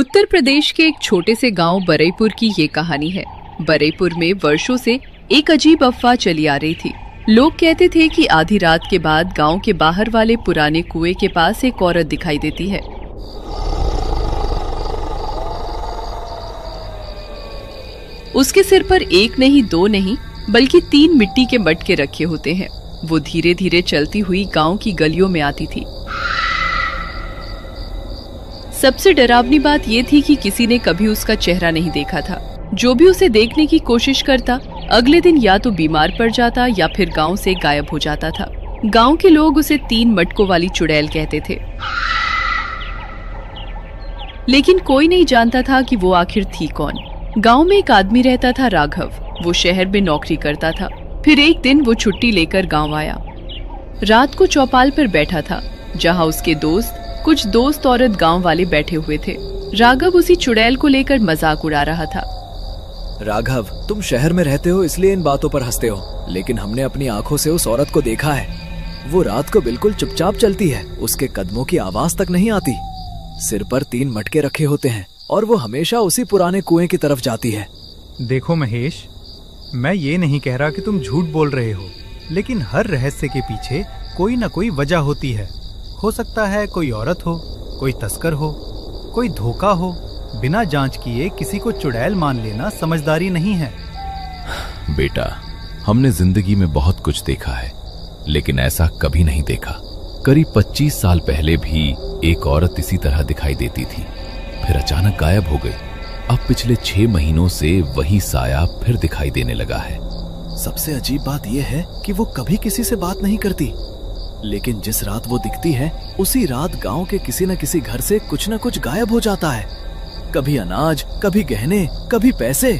उत्तर प्रदेश के एक छोटे से गांव बरईपुर की ये कहानी है। बरईपुर में वर्षों से एक अजीब अफवाह चली आ रही थी। लोग कहते थे कि आधी रात के बाद गांव के बाहर वाले पुराने कुएं के पास एक औरत दिखाई देती है। उसके सिर पर एक नहीं, दो नहीं, बल्कि 3 मिट्टी के मटके रखे होते हैं। वो धीरे धीरे चलती हुई गांव की गलियों में आती थी। सबसे डरावनी बात ये थी कि किसी ने कभी उसका चेहरा नहीं देखा था। जो भी उसे देखने की कोशिश करता, अगले दिन या तो बीमार पड़ जाता या फिर गांव से गायब हो जाता था। गांव के लोग उसे 3 मटकों वाली चुड़ैल कहते थे। लेकिन कोई नहीं जानता था कि वो आखिर थी कौन। गांव में एक आदमी रहता था, राघव। वो शहर में नौकरी करता था। फिर एक दिन वो छुट्टी लेकर गांव आया। रात को चौपाल पर बैठा था, जहां उसके कुछ दोस्त औरत गांव वाले बैठे हुए थे। राघव उसी चुड़ैल को लेकर मजाक उड़ा रहा था। राघव, तुम शहर में रहते हो इसलिए इन बातों पर हंसते हो, लेकिन हमने अपनी आंखों से उस औरत को देखा है। वो रात को बिल्कुल चुपचाप चलती है, उसके कदमों की आवाज तक नहीं आती। सिर पर 3 मटके रखे होते हैं और वो हमेशा उसी पुराने कुएं की तरफ जाती है। देखो महेश, मैं ये नहीं कह रहा कि तुम झूठ बोल रहे हो, लेकिन हर रहस्य के पीछे कोई न कोई वजह होती है। हो सकता है कोई औरत हो, कोई तस्कर हो, कोई धोखा हो। बिना जांच किए किसी को चुड़ैल मान लेना समझदारी नहीं है। बेटा, हमने जिंदगी में बहुत कुछ देखा है, लेकिन ऐसा कभी नहीं देखा। करीब 25 साल पहले भी एक औरत इसी तरह दिखाई देती थी, फिर अचानक गायब हो गई। अब पिछले 6 महीनों से वही साया फिर दिखाई देने लगा है। सबसे अजीब बात यह है कि वो कभी किसी से बात नहीं करती, लेकिन जिस रात वो दिखती है, उसी रात गांव के किसी न किसी घर से कुछ न कुछ गायब हो जाता है। कभी अनाज, कभी गहने, कभी पैसे।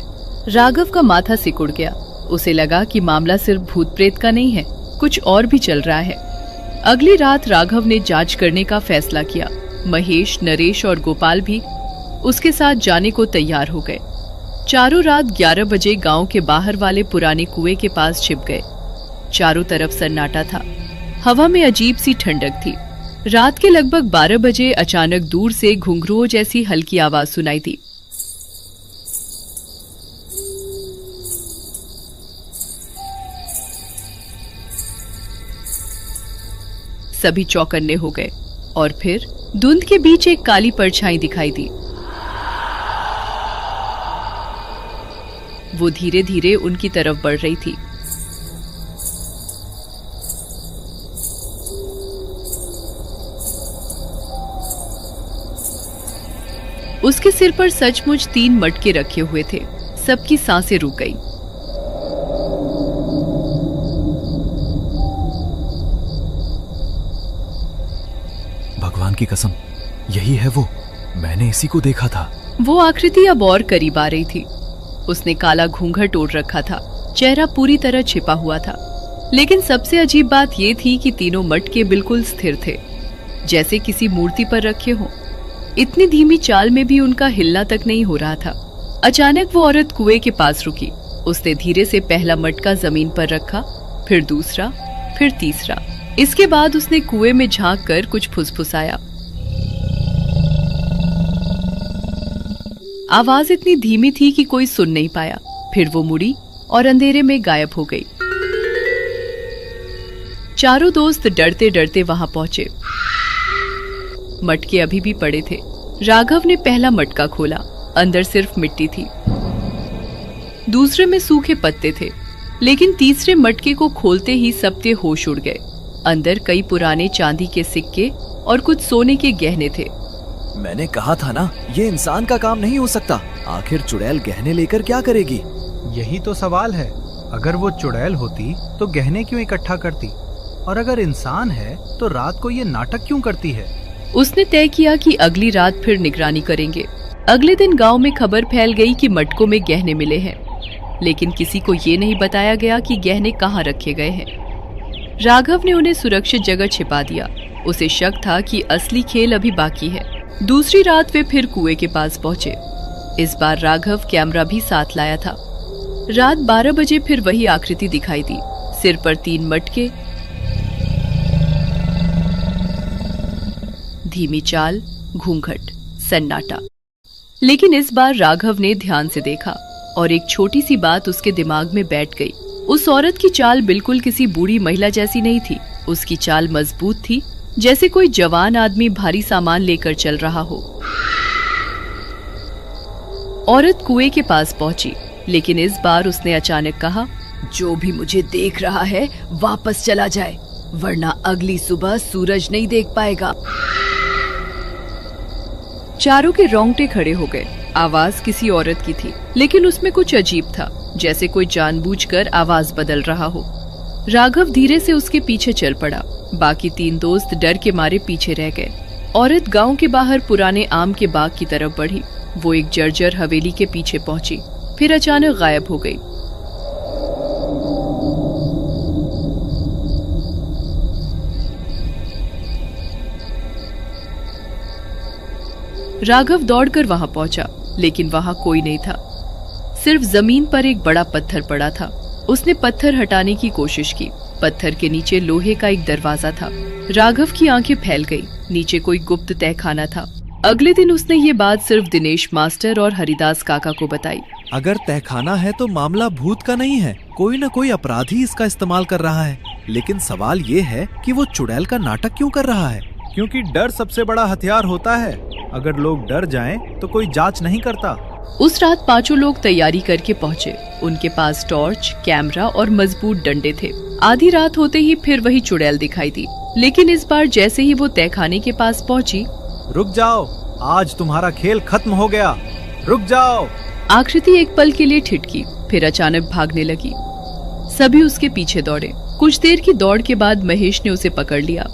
राघव का माथा सिकुड़ गया। उसे लगा कि मामला सिर्फ भूत प्रेत का नहीं है, कुछ और भी चल रहा है। अगली रात राघव ने जांच करने का फैसला किया। महेश, नरेश और गोपाल भी उसके साथ जाने को तैयार हो गए। चारों रात 11 बजे गांव के बाहर वाले पुराने कुएं के पास छिप गए। चारों तरफ सन्नाटा था। हवा में अजीब सी ठंडक थी। रात के लगभग 12 बजे अचानक दूर से घुंघरुओं जैसी हल्की आवाज सुनाई दी। सभी चौकन्ने हो गए और फिर धुंध के बीच एक काली परछाई दिखाई दी। वो धीरे धीरे उनकी तरफ बढ़ रही थी। उसके सिर पर सचमुच 3 मटके रखे हुए थे। सबकी सांसें रुक गईं। भगवान की कसम, यही है वो। मैंने इसी को देखा था। वो आकृति अब और करीब आ रही थी। उसने काला घूंघट ओढ़ रखा था, चेहरा पूरी तरह छिपा हुआ था। लेकिन सबसे अजीब बात ये थी कि तीनों मटके बिल्कुल स्थिर थे, जैसे किसी मूर्ति पर रखे हों। इतनी धीमी चाल में भी उनका हिलना तक नहीं हो रहा था। अचानक वो औरत कुएं के पास रुकी। उसने धीरे से पहला मटका जमीन पर रखा, फिर दूसरा, फिर तीसरा। इसके बाद उसने कुएं में झांक कर कुछ फुसफुसाया। आवाज इतनी धीमी थी कि कोई सुन नहीं पाया। फिर वो मुड़ी और अंधेरे में गायब हो गई। चारों दोस्त डरते डरते वहां पहुंचे। मटके अभी भी पड़े थे। राघव ने पहला मटका खोला। अंदर सिर्फ मिट्टी थी। दूसरे में सूखे पत्ते थे। लेकिन तीसरे मटके को खोलते ही सबके होश उड़ गए। अंदर कई पुराने चांदी के सिक्के और कुछ सोने के गहने थे। मैंने कहा था ना, ये इंसान का काम नहीं हो सकता। आखिर चुड़ैल गहने लेकर क्या करेगी? यही तो सवाल है। अगर वो चुड़ैल होती तो गहने क्यों इकट्ठा करती, और अगर इंसान है तो रात को ये नाटक क्यों करती है? उसने तय किया कि अगली रात फिर निगरानी करेंगे। अगले दिन गांव में खबर फैल गई कि मटकों में गहने मिले हैं, लेकिन किसी को ये नहीं बताया गया कि गहने कहाँ रखे गए हैं। राघव ने उन्हें सुरक्षित जगह छिपा दिया। उसे शक था कि असली खेल अभी बाकी है। दूसरी रात वे फिर कुएं के पास पहुंचे। इस बार राघव कैमरा भी साथ लाया था। रात 12 बजे फिर वही आकृति दिखाई दी। सिर पर 3 मटके, धीमी चाल, घूंघट, सन्नाटा। लेकिन इस बार राघव ने ध्यान से देखा और एक छोटी सी बात उसके दिमाग में बैठ गई। उस औरत की चाल बिल्कुल किसी बूढ़ी महिला जैसी नहीं थी। उसकी चाल मजबूत थी, जैसे कोई जवान आदमी भारी सामान लेकर चल रहा हो। औरत कुएं के पास पहुंची, लेकिन इस बार उसने अचानक कहा, जो भी मुझे देख रहा है वापस चला जाए, वरना अगली सुबह सूरज नहीं देख पाएगा। चारों के रोंगटे खड़े हो गए। आवाज किसी औरत की थी, लेकिन उसमें कुछ अजीब था, जैसे कोई जानबूझकर आवाज बदल रहा हो। राघव धीरे से उसके पीछे चल पड़ा। बाकी 3 दोस्त डर के मारे पीछे रह गए। औरत गांव के बाहर पुराने आम के बाग की तरफ बढ़ी। वो एक जर्जर हवेली के पीछे पहुंची, फिर अचानक गायब हो गई। राघव दौड़कर वहां पहुंचा, लेकिन वहां कोई नहीं था। सिर्फ जमीन पर एक बड़ा पत्थर पड़ा था। उसने पत्थर हटाने की कोशिश की। पत्थर के नीचे लोहे का एक दरवाजा था। राघव की आंखें फैल गई। नीचे कोई गुप्त तहखाना था। अगले दिन उसने ये बात सिर्फ दिनेश मास्टर और हरिदास काका को बताई। अगर तहखाना है तो मामला भूत का नहीं है, कोई न कोई अपराधी इसका इस्तेमाल कर रहा है। लेकिन सवाल ये है कि वो चुड़ैल का नाटक क्यों कर रहा है? क्योंकि डर सबसे बड़ा हथियार होता है। अगर लोग डर जाएं तो कोई जांच नहीं करता। उस रात 5 लोग तैयारी करके पहुंचे। उनके पास टॉर्च, कैमरा और मजबूत डंडे थे। आधी रात होते ही फिर वही चुड़ैल दिखाई दी, लेकिन इस बार जैसे ही वो तहखाने के पास पहुंची, रुक जाओ, आज तुम्हारा खेल खत्म हो गया, रुक जाओ। आकृति एक पल के लिए ठिठकी, फिर अचानक भागने लगी। सभी उसके पीछे दौड़े। कुछ देर की दौड़ के बाद महेश ने उसे पकड़ लिया।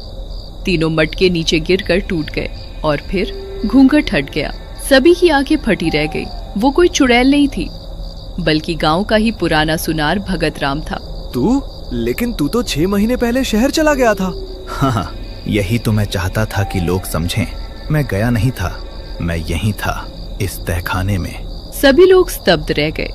तीनों मटके नीचे गिरकर टूट गए और फिर घूंघट हट गया। सभी की आंखें फटी रह गई। वो कोई चुड़ैल नहीं थी, बल्कि गांव का ही पुराना सुनार भगत राम था। लेकिन तू तो 6 महीने पहले शहर चला गया था। हाँ, यही तो मैं चाहता था कि लोग समझें। मैं गया नहीं था, मैं यहीं था, इस तहखाने में। सभी लोग स्तब्ध रह गए,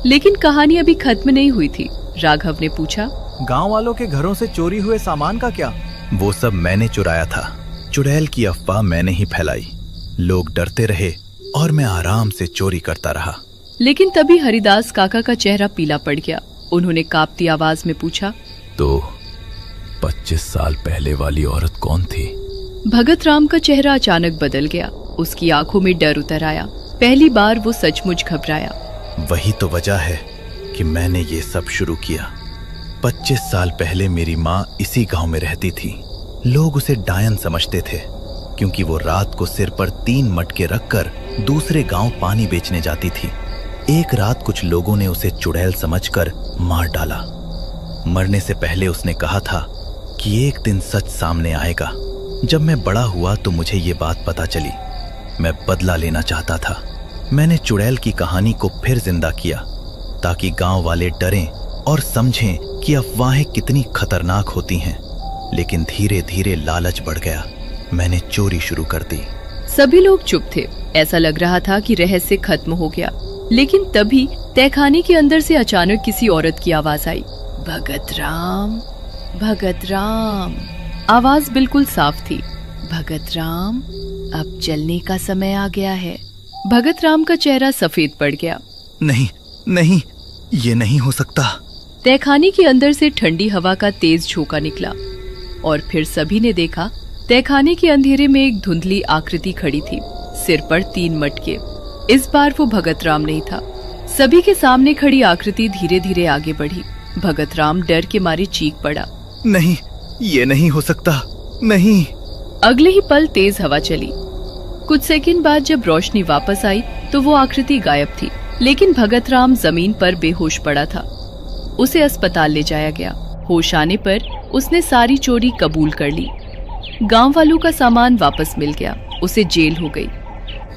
लेकिन कहानी अभी खत्म नहीं हुई थी। राघव ने पूछा, गांव वालों के घरों से चोरी हुए सामान का क्या? वो सब मैंने चुराया था। चुड़ैल की अफवाह मैंने ही फैलाई। लोग डरते रहे और मैं आराम से चोरी करता रहा। लेकिन तभी हरिदास काका का चेहरा पीला पड़ गया। उन्होंने कांपती आवाज में पूछा, तो 25 साल पहले वाली औरत कौन थी? भगत राम का चेहरा अचानक बदल गया। उसकी आंखों में डर उतर आया। पहली बार वो सचमुच घबराया। वही तो वजह है कि मैंने ये सब शुरू किया। 25 साल पहले मेरी माँ इसी गांव में रहती थी। लोग उसे डायन समझते थे, क्योंकि वो रात को सिर पर 3 मटके रखकर दूसरे गांव पानी बेचने जाती थी। एक रात कुछ लोगों ने उसे चुड़ैल समझकर मार डाला। मरने से पहले उसने कहा था कि एक दिन सच सामने आएगा। जब मैं बड़ा हुआ तो मुझे ये बात पता चली। मैं बदला लेना चाहता था। मैंने चुड़ैल की कहानी को फिर जिंदा किया, ताकि गांव वाले डरें और समझें कि अफवाहें कितनी खतरनाक होती हैं। लेकिन धीरे धीरे लालच बढ़ गया। मैंने चोरी शुरू कर दी। सभी लोग चुप थे। ऐसा लग रहा था कि रहस्य खत्म हो गया। लेकिन तभी तहखाने के अंदर से अचानक किसी औरत की आवाज आई, भगत राम, भगत राम। आवाज बिल्कुल साफ थी। भगत राम, अब चलने का समय आ गया है। भगत राम का चेहरा सफेद पड़ गया। नहीं नहीं, ये नहीं हो सकता। तहखाने के अंदर से ठंडी हवा का तेज झोंका निकला और फिर सभी ने देखा तहखाने के अंधेरे में एक धुंधली आकृति खड़ी थी, सिर पर 3 मटके। इस बार वो भगत राम नहीं था। सभी के सामने खड़ी आकृति धीरे धीरे आगे बढ़ी। भगत राम डर के मारे चीख पड़ा, नहीं, ये नहीं हो सकता, नहीं। अगले ही पल तेज हवा चली। कुछ सेकंड बाद जब रोशनी वापस आई तो वो आकृति गायब थी, लेकिन भगत राम जमीन पर बेहोश पड़ा था। उसे अस्पताल ले जाया गया। होश आने पर उसने सारी चोरी कबूल कर ली। गांव वालों का सामान वापस मिल गया। उसे जेल हो गई।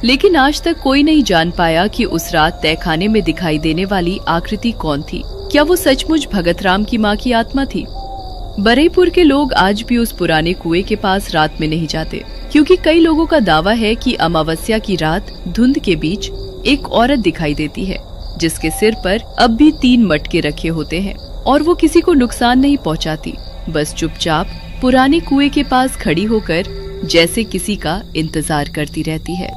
लेकिन आज तक कोई नहीं जान पाया कि उस रात तहखाने में दिखाई देने वाली आकृति कौन थी। क्या वो सचमुच भगत राम की माँ की आत्मा थी? बरईपुर के लोग आज भी उस पुराने कुएं के पास रात में नहीं जाते, क्योंकि कई लोगों का दावा है कि अमावस्या की रात धुंध के बीच एक औरत दिखाई देती है, जिसके सिर पर अब भी 3 मटके रखे होते हैं और वो किसी को नुकसान नहीं पहुंचाती, बस चुपचाप पुराने कुएं के पास खड़ी होकर जैसे किसी का इंतजार करती रहती है।